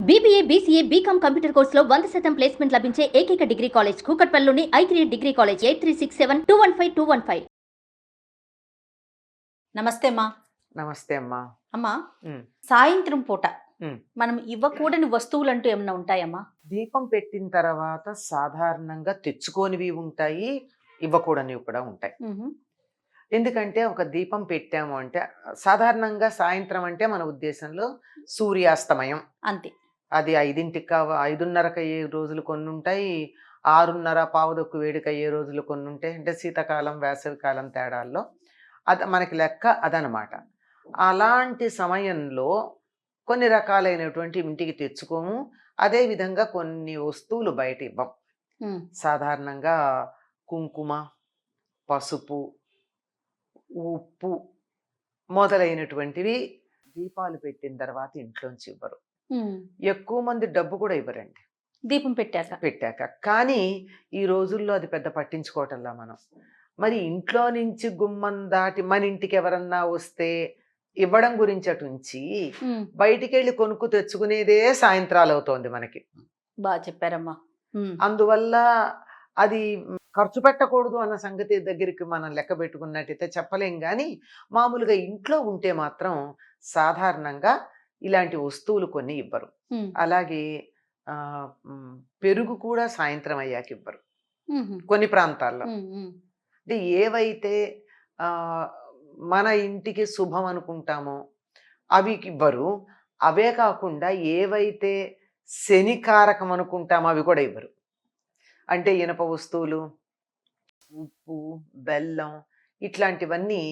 BBA, BCA, BCom computer కోర్సులో 100% placement లభించే ఏకైక డిగ్రీ కాలేజ్ కూకట్పల్లిలోని i3 డిగ్రీ కాలేజ్ 8367215215. నమస్తే అమ్మా. నమస్తే అమ్మా. అమ్మా, ఉమ్, సాయంత్రం పూట ఉమ్. మనం ఇవ్వకూడని వస్తువులు అంటూ ఏమైనా ఉంటాయమ్మా? దీపం పెట్టిన తర్వాత సాధారణంగా తెచ్చుకోనివి ఉంటాయి, ఇవ్వకూడనివి కూడా ఉంటాయి. ఎందుకంటే ఒక దీపం పెట్టాము అంటే సాధారణంగా సాయంత్రం అంటే మన ఉద్దేశంలో సూర్యాస్తమయం. అంతే. అది 5:30కి అయ్యే రోజులు కొన్ని ఉంటాయి, 6:30 పావుదొక్కు వేడికి అయ్యే రోజులు కొన్ని ఉంటాయి. అంటే శీతాకాలం వేసవి కాలం తేడాల్లో అది మనకి లెక్క అదనమాట. అలాంటి సమయంలో కొన్ని రకాలైనటువంటి ఇంటికి తెచ్చుకోము. అదేవిధంగా కొన్ని వస్తువులు బయట ఇవ్వం. సాధారణంగా కుంకుమ, పసుపు, ఉప్పు మొదలైనటువంటివి దీపాలు పెట్టిన తర్వాత ఇంట్లోంచి ఇవ్వరు. ఎక్కువ మంది డబ్బు కూడా ఇవ్వరండి దీపం పెట్టాక. కానీ ఈ రోజుల్లో అది పెద్ద పట్టించుకోవటంలా మనం. మరి ఇంట్లో నుంచి గుమ్మం దాటి మన ఇంటికి ఎవరన్నా వస్తే ఇవ్వడం గురించి అటుంచి బయటికి వెళ్ళి కొనుక్కు తెచ్చుకునేదే సాయంత్రాలు అవుతోంది మనకి. బాగా చెప్పారమ్మా. అందువల్ల అది ఖర్చు పెట్టకూడదు అన్న సంగతి దగ్గరికి మనం లెక్క పెట్టుకున్నట్టయితే చెప్పలేం. కానీ మామూలుగా ఇంట్లో ఉంటే మాత్రం సాధారణంగా ఇలాంటి వస్తువులు కొన్ని ఇవ్వరు. అలాగే పెరుగు కూడా సాయంత్రం అయ్యాక ఇవ్వరు కొన్ని ప్రాంతాల్లో. అంటే ఏవైతే మన ఇంటికి శుభం అనుకుంటామో అవి ఇవ్వరు. అవే కాకుండా ఏవైతే శనికారకం అనుకుంటామో అవి కూడా ఇవ్వరు. అంటే ఇనప వస్తువులు, ఉప్పు, బెల్లం ఇట్లాంటివన్నీ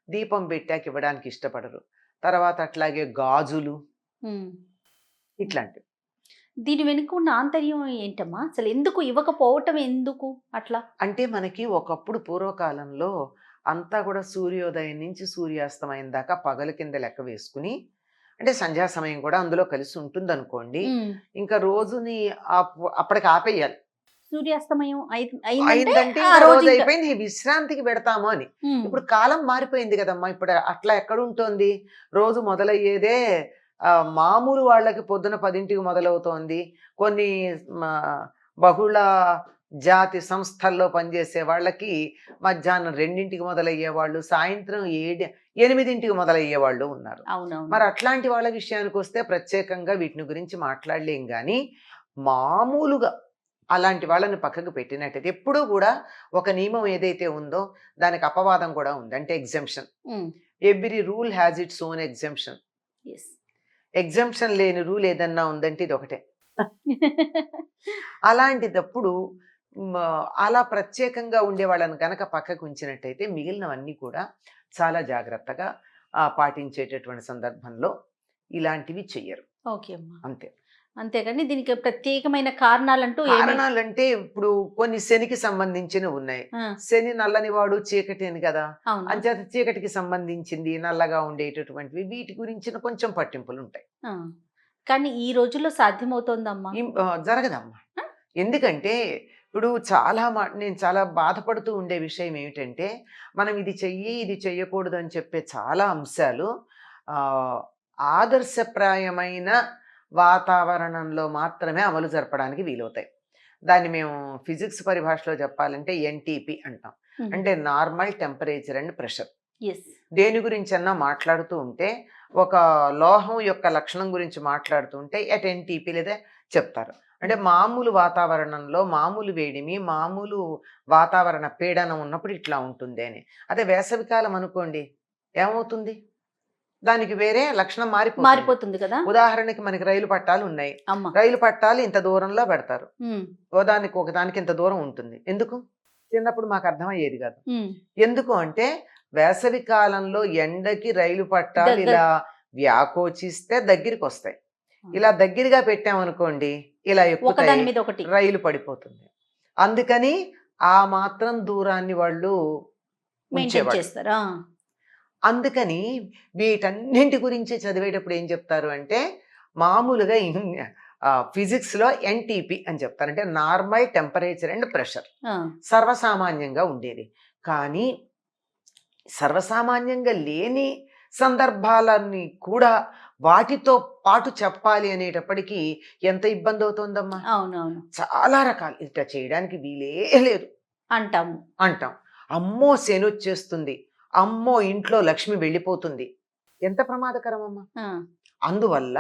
దీపం పెట్టాక ఇవ్వడానికి ఇష్టపడరు. తర్వాత అట్లాగే గాజులు ఇట్లాంటివి. దీని వెనుక ఉన్న ఆంతర్యం ఏంటమ్మా? అసలు ఎందుకు ఇవ్వకపోవటం, ఎందుకు అట్లా? అంటే మనకి ఒకప్పుడు పూర్వకాలంలో అంతా కూడా సూర్యోదయం నుంచి సూర్యాస్తమయం దాకా పగల కింద లెక్క వేసుకుని, అంటే సంధ్యా సమయం కూడా అందులో కలిసి ఉంటుంది అనుకోండి. ఇంకా రోజుని అప్పటికి ఆపేయాలి. సూర్యాస్తమయం అయిందంటే రోజు అయిపోయింది, విశ్రాంతికి పెడతాము అని. ఇప్పుడు కాలం మారిపోయింది కదమ్మా. ఇప్పుడు అట్లా ఎక్కడ ఉంటుంది? రోజు మొదలయ్యేదే మామూలు వాళ్ళకి పొద్దున 10ంటికి మొదలవుతోంది. కొన్ని బహుళ జాతి సంస్థల్లో పనిచేసే వాళ్ళకి మధ్యాహ్నం 2ంటికి మొదలయ్యే వాళ్ళు, సాయంత్రం 8ంటికి మొదలయ్యే వాళ్ళు ఉన్నారు. మరి అట్లాంటి వాళ్ళ విషయానికి వస్తే ప్రత్యేకంగా వీటిని గురించి మాట్లాడలేం. కానీ మామూలుగా అలాంటి వాళ్ళని పక్కకు పెట్టినట్టయితే ఎప్పుడూ కూడా ఒక నియమం ఏదైతే ఉందో దానికి అపవాదం కూడా ఉంది. అంటే exemption. Every rule has its own exemption. Exemption లేని రూల్ ఏదన్నా ఉందంటే ఇది ఒకటే. అలాంటిదప్పుడు అలా ప్రత్యేకంగా ఉండే వాళ్ళని కనుక పక్కకు ఉంచినట్టయితే మిగిలినవన్నీ కూడా చాలా జాగ్రత్తగా పాటించేటటువంటి సందర్భంలో ఇలాంటివి చెయ్యరు. ఓకే అమ్మా. అంతే. అంతేగాని దీనికి ప్రత్యేకమైన కారణాలంటే ఇప్పుడు కొన్ని శనికి సంబంధించినవి ఉన్నాయి. శని నల్లని వాడు చీకటి అని కదా, అంచేత చీకటికి సంబంధించింది నల్లగా ఉండేటటువంటివి వీటి గురించిన కొంచెం పట్టింపులు ఉంటాయి. కానీ ఈ రోజుల్లో సాధ్యమవుతోందమ్మా? జరగదమ్మా. ఎందుకంటే ఇప్పుడు నేను చాలా బాధపడుతూ ఉండే విషయం ఏమిటంటే, మనం ఇది చెయ్యి ఇది చెయ్యకూడదు అని చెప్పే చాలా అంశాలు ఆదర్శప్రాయమైన వాతావరణంలో మాత్రమే అమలు జరపడానికి వీలవుతాయి. దాన్ని మేము ఫిజిక్స్ పరిభాషలో చెప్పాలంటే ఎన్టీపీ అంటాం. అంటే నార్మల్ టెంపరేచర్ అండ్ ప్రెషర్. దేని గురించి అన్నా మాట్లాడుతూ ఉంటే, ఒక లోహం యొక్క లక్షణం గురించి మాట్లాడుతూ ఉంటే ఎట్ ఎన్టీపీ లేదా చెప్తారు. అంటే మామూలు వాతావరణంలో మామూలు వేడిమి, మామూలు వాతావరణ పీడనం ఉన్నప్పుడు ఇట్లా ఉంటుంది అని. అదే వేసవికాలం అనుకోండి, ఏమవుతుంది? దానికి వేరే లక్షణం మారిపోతుంది కదా. ఉదాహరణకి మనకి రైలు పట్టాలు ఉన్నాయి. రైలు పట్టాలు ఇంత దూరంలో పెడతారు, ఒకదానికి ఇంత దూరం ఉంటుంది. ఎందుకు? చిన్నప్పుడు మాకు అర్థమయ్యేది కాదు. ఎందుకు అంటే వేసవి కాలంలో ఎండకి రైలు పట్టాలు ఇలా వ్యాకోచిస్తే దగ్గరికి వస్తాయి. ఇలా దగ్గరగా పెట్టామనుకోండి, ఇలా ఎక్కుతాయి, రైలు పడిపోతుంది. అందుకని ఆ మాత్రం దూరాన్ని వాళ్ళు ఉంచేవారు. అందుకని వీటన్నింటి గురించి చదివేటప్పుడు ఏం చెప్తారు అంటే, మామూలుగా ఫిజిక్స్లో ఎన్టీపీ అని చెప్తారు. అంటే నార్మల్ టెంపరేచర్ అండ్ ప్రెషర్ సర్వసామాన్యంగా ఉండేది. కానీ సర్వసామాన్యంగా లేని సందర్భాలన్నీ కూడా వాటితో పాటు చెప్పాలి అనేటప్పటికీ ఎంత ఇబ్బంది అవుతుందమ్మా. అవునవును చాలా రకాలు ఇట్లా చేయడానికి వీలే లేదు అంటాము. అంటాం. అమ్మో శనొచ్చేస్తుంది, అమ్మో ఇంట్లో లక్ష్మి వెళ్ళిపోతుంది, ఎంత ప్రమాదకరం అమ్మా. ఆ, అందువల్ల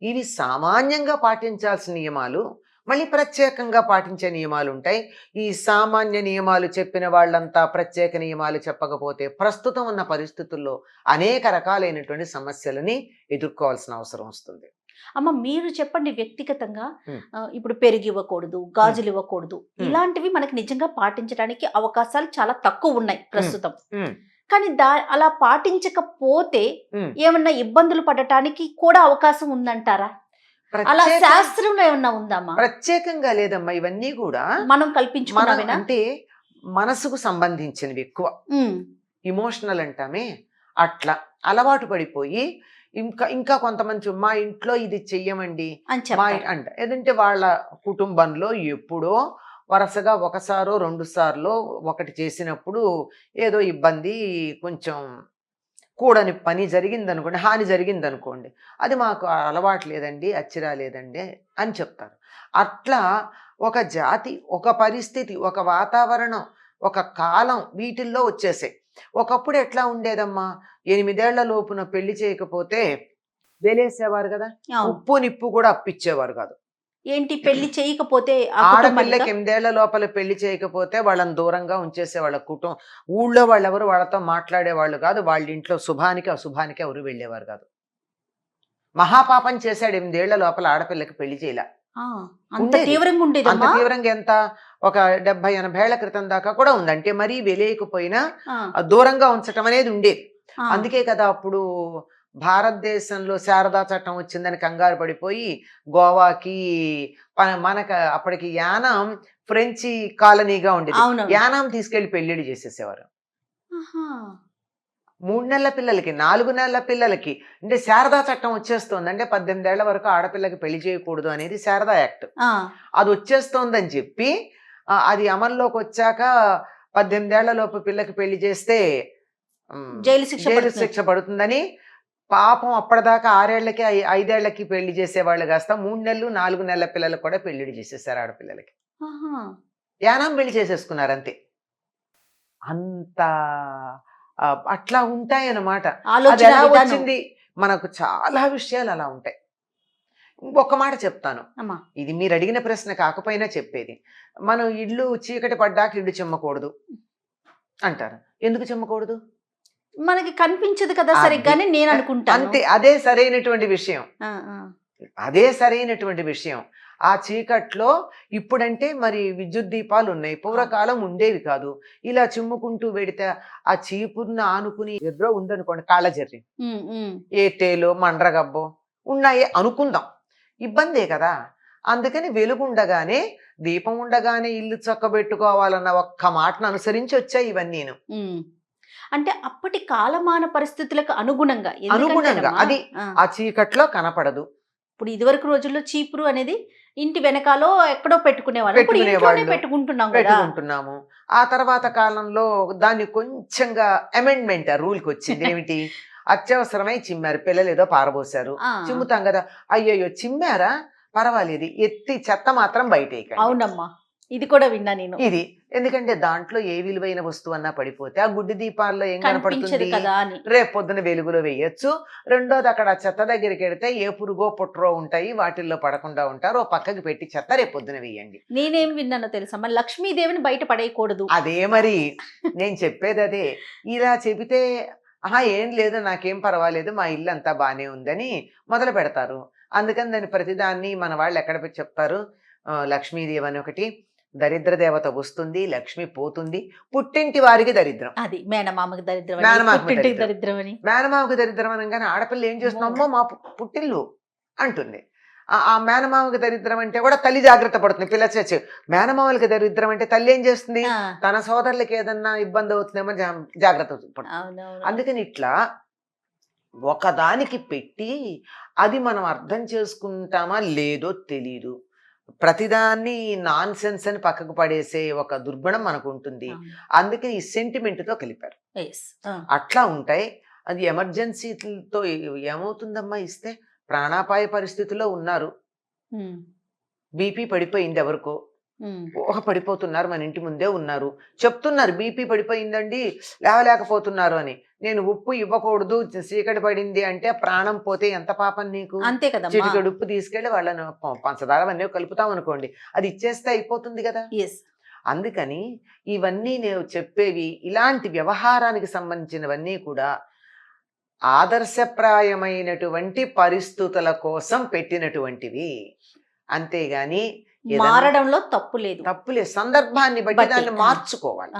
ఇవి సామాన్యంగా పాటించాల్సిన నియమాలు, మళ్ళీ ప్రత్యేకంగా పాటించే నియమాలు ఉంటాయి. ఈ సామాన్య నియమాలు చెప్పిన వాళ్ళంతా ప్రత్యేక నియమాలు చెప్పకపోతే ప్రస్తుతం ఉన్న పరిస్థితుల్లో అనేక రకాలైనటువంటి సమస్యలని ఎదుర్కోవాల్సిన అవసరం వస్తుంది. అమ్మ మీరు చెప్పండి వ్యక్తిగతంగా. ఉమ్. ఇప్పుడు పెరుగు ఇవ్వకూడదు, గాజులు ఇవ్వకూడదు, ఇలాంటివి మనకి నిజంగా పాటించడానికి అవకాశాలు చాలా తక్కువ ఉన్నాయి ప్రస్తుతం. ఉమ్, కానీ అలా పాటించకపోతే ఉమ్. ఏమన్నా ఇబ్బందులు పడటానికి కూడా అవకాశం ఉందంటారా? అలా ప్రత్యేక- శాస్త్రంలో ఏమన్నా ఉందామా? ప్రత్యేకంగా లేదమ్మా, ఇవన్నీ కూడా మనం మన కల్పించుకున్నామేనా? అంటే మనసుకు సంబంధించినవి ఎక్కువ. ఉమ్, ఇమోషనల్ అంటామే, అట్లా అలవాటు పడిపోయి ఇంకా ఇంకా కొంతమంది మా ఇంట్లో ఇది చెయ్యమండి అని మా చెప్పారు. అంట ఏదంటే వాళ్ళ కుటుంబంలో ఎప్పుడో వరుసగా ఒకసారో రెండు సార్లో ఒకటి చేసినప్పుడు ఏదో ఇబ్బంది, కొంచెం కూడని పని జరిగింది అనుకోండి, హాని జరిగింది అనుకోండి, అది మాకు అలవాటు లేదండి, అచ్చిరా లేదండి అని చెప్తారు. అట్లా ఒక జాతి, ఒక పరిస్థితి, ఒక వాతావరణం, ఒక కాలం వీటిల్లో వచ్చేసాయి. ఒకప్పుడు ఎట్లా ఉండేదమ్మా, 8 ఏళ్ల లోపున పెళ్లి చేయకపోతే వెలేసేవారు కదా, అవును. ఉప్పు నిప్పు కూడా అప్పిచ్చేవారు కాదు. ఏంటి పెళ్లి చేయకపోతే ఆ కుటుంబానికా? ఆడపిల్లకి 8 ఏళ్ల లోపల పెళ్లి చేయకపోతే వాళ్ళని దూరంగా ఉంచేసే వాళ్ళ కుటుంబం. ఊళ్ళో వాళ్ళెవరు వాళ్ళతో మాట్లాడేవాళ్ళు కాదు, వాళ్ళ ఇంట్లో శుభానికి అశుభానికి ఎవరు వెళ్ళేవారు కాదు. మహాపాపం చేశాడు, 8 ఏళ్ల లోపల ఆడపిల్లకి పెళ్లి చేయలే. ఆ, అంత ఉండేది. తీవ్రంగా అంత ఉండేదమ్మా. తీవ్రంగా ఎంత, ఒక 70-80 ఏళ్ల క్రితం దాకా కూడా ఉంది. అంటే మరీ వెలేయకపోయినా ఆ, దూరంగా ఉంచటం అనేది ఉండేది. ఆ, అందుకే కదా అప్పుడు భారతదేశంలో శారదా చట్టం వచ్చిందని కంగారు పడిపోయి గోవాకి, మనకు అప్పటికి యానాం ఫ్రెంచి కాలనీగా ఉండేది, అవునవును. యానాం తీసుకెళ్లి పెళ్లిళ్ళు చేసేసేవారు. ఆహా. 3 నెలల పిల్లలకి, 4 నెలల పిల్లలకి. అంటే శారదా చట్టం వచ్చేస్తోంది, అంటే 18 ఏళ్ల వరకు ఆడపిల్లకి పెళ్లి చేయకూడదు అనేది శారదా యాక్ట్. ఆ, అది వచ్చేస్తోందని చెప్పి అది అమల్లోకి వచ్చాక 18 ఏళ్ల లోపు పిల్లకి పెళ్లి చేస్తే జైలు శిక్ష జైలు పడుతుంది. శిక్ష పడుతుందని పాపం అప్పటిదాకా 6 ఏళ్లకి 5 ఏళ్లకి పెళ్లి చేసేవాళ్ళు కాస్త 3 నెలలు 4 నెలల పిల్లలకు కూడా పెళ్లిళ్ళు చేసేసారు ఆడపిల్లలకి. ఆహా. యానాం పెళ్లి చేసేసుకున్నారు అంతే. అంత అట్లా ఉంటాయన్నమాట. అది ఆలోచన ఎలా విధానం. వచ్చింది, మనకు చాలా విషయాలు అలా ఉంటాయి. ఇంకొక మాట చెప్తాను, అమ్మా. ఇది మీరు అడిగిన ప్రశ్న కాకపోయినా చెప్పేది. మనం ఇల్లు చీకటి పడ్డాక ఇల్లు చిమ్మకూడదు అంటారు. ఎందుకు చిమ్మకూడదు? మనకి కనిపించదు కదా అది. సరిగ్గానే నేను అనుకుంటాను. అంతే, అదే సరైనటువంటి విషయం. ఆ, ఆ. అదే సరైనటువంటి విషయం. ఆ చీకట్లో ఇప్పుడంటే మరి విద్యుత్ దీపాలు ఉన్నాయి, పూర్వకాలం ఉండేవి కాదు. ఇలా చిమ్ముకుంటూ వెడితే ఆ చీపుర్ని ఆనుకుని ఎర్రో ఉందనుకోండి, కాళ్ళజర్రి, ఉమ్, ఉమ్. ఏ తేలో మండ్రగబ్బో ఉన్నాయే అనుకుందాం, ఇబ్బందే కదా. అందుకని వెలుగుండగానే, దీపం ఉండగానే ఇల్లు చక్కబెట్టుకోవాలన్న ఒక్క మాటను అనుసరించి వచ్చాయి ఇవన్నీను. ఉమ్. అంటే అప్పటి కాలమాన పరిస్థితులకు అనుగుణంగా. అనుగుణంగా ఎందుకంటేనమ్మా, అది ఆ, ఆ చీకట్లో కనపడదు. ఇప్పుడు ఇదివరకు రోజుల్లో చీపురు అనేది ఇంటి వెనకాలో ఎక్కడో పెట్టుకునేవాళ్ళు. ఇప్పుడు ఇంట్లోనే పెట్టుకునేవాళ్ళు. పెట్టుకుంటున్నాం కదా. పెట్టుకుంటున్నాము. ఆ తర్వాత కాలంలో దాన్ని కొంచెంగా అమెండ్మెంట్ రూల్కి వచ్చింది. ఏమిటి, అత్యవసరమై చిమ్మారు, పిల్లలు ఏదో పారబోసారు, ఆ, చిమ్ముతాం కదా, అయ్యయ్యో చిమ్మారా పర్వాలేదు, ఎత్తి చెత్త మాత్రం బయట వేయకండి. అవునమ్మా, ఇది కూడా విన్నా నేను. ఇది ఎందుకంటే దాంట్లో ఏ విలువైన వస్తువు అన్నా పడిపోతే ఆ గుడ్డి దీపాల్లో ఏం కనిపించదు కనపడుతుంది, కదా అని. రేపు పొద్దున వెలుగులో వేయొచ్చు. రెండోది, అక్కడ చెత్త దగ్గరికి వెడితే ఏ పురుగో పుట్రో ఉంటాయి, వాటిల్లో పడకుండా ఉంటారు, ఓ పక్కకి పెట్టి చెత్త రేపు పొద్దున వేయండి. నేనేం విన్నానో తెలుసమ్మా, లక్ష్మీదేవిని బయట పడేయకూడదు. అదే మరి నేను చెప్పేది అదే. ఇలా చెబితే ఏం లేదు, నాకేం పర్వాలేదు, మా ఇల్లు అంతా బానే ఉందని మొదలు పెడతారు. అందుకని దాన్ని ప్రతిదాన్ని మన వాళ్ళు ఎక్కడ పెట్టి చెప్తారు, లక్ష్మీదేవి అని ఒకటి, దరిద్ర దేవత వస్తుంది, లక్ష్మి పోతుంది, పుట్టింటి వారికి దరిద్రం. అది మేనమామకి దరిద్రం, మేనమామకి పుట్టింటికి దరిద్రం. దరిద్రం అని. మేనమామకి దరిద్రం అనగానే ఆడపిల్ల ఏం చేస్తుందమ్మో మా పుట్టిల్లు అంటుంది. ఆ మేనమామకి దరిద్రం అంటే కూడా తల్లి జాగ్రత్త పడుతుంది, పిల్ల చచ్చి. మేనమామలకి దరిద్రం అంటే తల్లి ఏం చేస్తుంది, ఆ, తన సోదరులకి ఏదన్నా ఇబ్బంది అవుతుందేమో జాగ్రత్త పడుతుంది. అవునవును. అందుకని ఇట్లా ఒకదానికి పెట్టి అది మనం అర్థం చేసుకుంటామా లేదో తెలీదు. ప్రతిదాన్ని నాన్ సెన్స్ అని పక్కకు పడేసే ఒక దుర్గుణం మనకు ఉంటుంది. అవును. అందుకని ఈ సెంటిమెంట్తో కలిపారు. Yes. ఆ. అట్లా ఉంటాయి. అది ఎమర్జెన్సీతో ఏమవుతుందమ్మా ఇస్తే ప్రాణాపాయ పరిస్థితుల్లో ఉన్నారు, బీపీ పడిపోయింది ఎవరికో, ఊహ పడిపోతున్నారు, మన ఇంటి ముందే ఉన్నారు, చెప్తున్నారు బీపీ పడిపోయిందండి లేవలేకపోతున్నారు అని. నేను ఉప్పు ఇవ్వకూడదు, చీకటి పడింది అంటే ప్రాణం పోతే ఎంత పాపం నీకు? అంతే కదా. చిటికెడు ఉప్పు తీసుకెళ్లి వాళ్ళని పంచదార అవన్నీ కలుపుతాం అనుకోండి, అది ఇచ్చేస్తే అయిపోతుంది కదా. అందుకని ఇవన్నీ నేను చెప్పేవి ఇలాంటి వ్యవహారానికి సంబంధించినవన్నీ కూడా ఆదర్శప్రాయమైనటువంటి పరిస్థితుల కోసం పెట్టినటువంటివి, అంతేగాని మారడంలో తప్పు లేదు. తప్పులేదు, సందర్భాన్ని బట్టి దాన్ని మార్చుకోవాలి.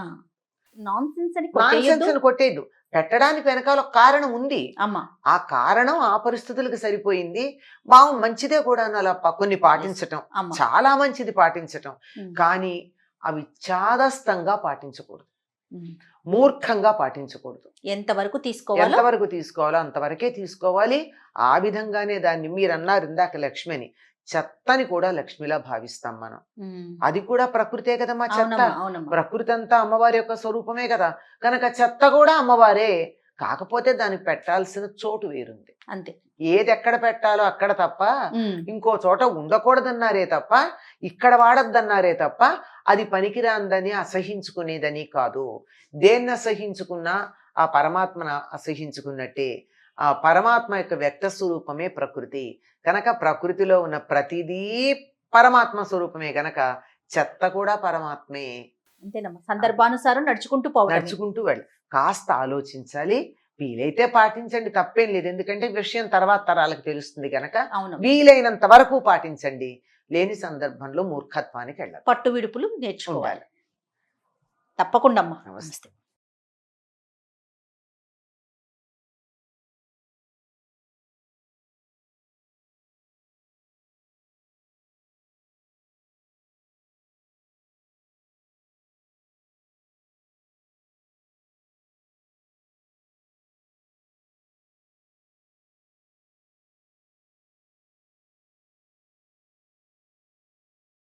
నాన్సెన్స్ అని నాన్సెన్స్ అని కొట్టేద్దు, పెట్టడానికి వెనకాల ఒక కారణం ఉంది. అమ్మా, ఆ కారణం ఆ పరిస్థితులకు సరిపోయింది, మంచిదే కూడా అలా కొన్ని పాటించటం చాలా మంచిది పాటించటం, కానీ అవి చాదస్తంగా పాటించకూడదు, మూర్ఖంగా పాటించకూడదు. ఎంతవరకు తీసుకోవాలో అంతవరకే తీసుకోవాలి. ఆ విధంగానే దాన్ని మీరు అన్నారు ఇందాక లక్ష్మి అని, చెత్తని కూడా లక్ష్మిలా భావిస్తాం మనం. అది కూడా ప్రకృతే కదమ్మా చెత్త. ప్రకృతి అంతా అమ్మవారి యొక్క స్వరూపమే కదా, కనుక చెత్త కూడా అమ్మవారే. కాకపోతే దానికి పెట్టాల్సిన చోటు వేరుంది. అంతే, ఏది ఎక్కడ పెట్టాలో అక్కడ తప్ప ఇంకో చోట ఉండకూడదన్నారే తప్ప, ఇక్కడ వాడద్దన్నారే తప్ప, అది పనికిరాందని అసహించుకునేదని కాదు. దేన్ని అసహించుకున్నా ఆ పరమాత్మను అసహించుకున్నట్టే. ఆ పరమాత్మ యొక్క వ్యక్త స్వరూపమే ప్రకృతి కనుక, ప్రకృతిలో ఉన్న ప్రతిదీ పరమాత్మ స్వరూపమే గనక చెత్త కూడా పరమాత్మే. అంతేనమ్మా, సందర్భానుసారం నడుచుకుంటూ వెళ్ళి కాస్త ఆలోచించాలి. వీలైతే పాటించండి, తప్పేం లేదు, ఎందుకంటే విషయం తర్వాత తరాలకు తెలుస్తుంది కనుక వీలైనంత వరకు పాటించండి. లేని సందర్భంలో మూర్ఖత్వానికి వెళ్ళాలి, పట్టు విడుపులు నేర్చుకోవాలి. తప్పకుండా అమ్మా. నమస్తే.